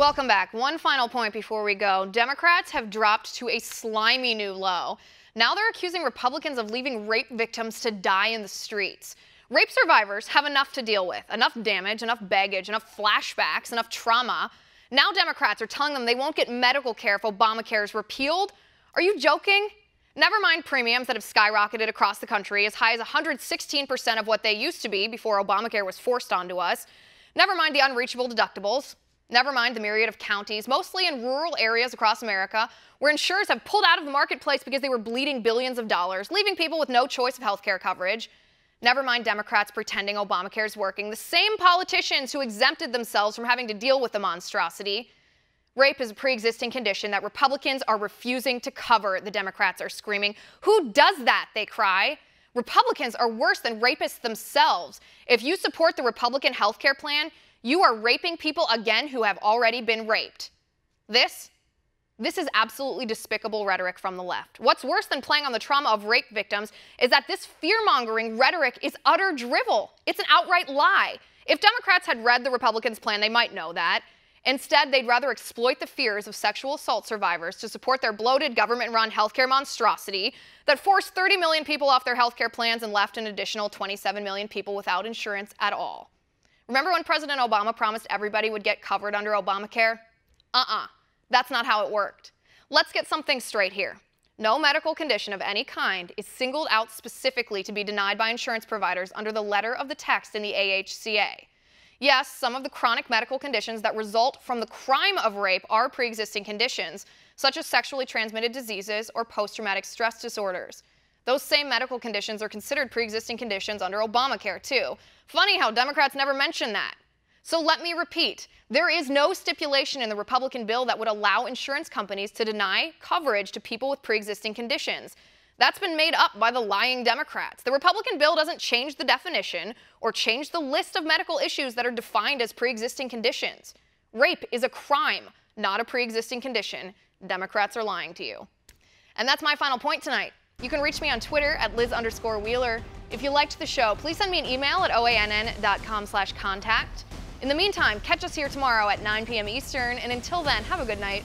Welcome back. One final point before we go. Democrats have dropped to a slimy new low. Now they're accusing Republicans of leaving rape victims to die in the streets. Rape survivors have enough to deal with, enough damage, enough baggage, enough flashbacks, enough trauma. Now Democrats are telling them they won't get medical care if Obamacare is repealed. Are you joking? Never mind premiums that have skyrocketed across the country as high as 116% of what they used to be before Obamacare was forced onto us. Never mind the unreachable deductibles. Never mind the myriad of counties, mostly in rural areas across America, where insurers have pulled out of the marketplace because they were bleeding billions of dollars, leaving people with no choice of health care coverage. Never mind Democrats pretending Obamacare is working, the same politicians who exempted themselves from having to deal with the monstrosity. Rape is a pre-existing condition that Republicans are refusing to cover, the Democrats are screaming. Who does that, they cry. Republicans are worse than rapists themselves. If you support the Republican health care plan, you are raping people again who have already been raped. This is absolutely despicable rhetoric from the left. What's worse than playing on the trauma of rape victims is that this fear-mongering rhetoric is utter drivel. It's an outright lie. If Democrats had read the Republicans' plan, they might know that. Instead, they'd rather exploit the fears of sexual assault survivors to support their bloated government-run healthcare monstrosity that forced 30 million people off their healthcare plans and left an additional 27 million people without insurance at all. Remember when President Obama promised everybody would get covered under Obamacare? That's not how it worked. Let's get something straight here. No medical condition of any kind is singled out specifically to be denied by insurance providers under the letter of the text in the AHCA. Yes, some of the chronic medical conditions that result from the crime of rape are pre-existing conditions, such as sexually transmitted diseases or post-traumatic stress disorders. Those same medical conditions are considered pre-existing conditions under Obamacare, too. Funny how Democrats never mention that. So let me repeat, there is no stipulation in the Republican bill that would allow insurance companies to deny coverage to people with pre-existing conditions. That's been made up by the lying Democrats. The Republican bill doesn't change the definition or change the list of medical issues that are defined as pre-existing conditions. Rape is a crime, not a pre-existing condition. Democrats are lying to you. And that's my final point tonight. You can reach me on Twitter at Liz_Wheeler. If you liked the show, please send me an email at oann.com/contact. In the meantime, catch us here tomorrow at 9 p.m. Eastern, and until then, have a good night.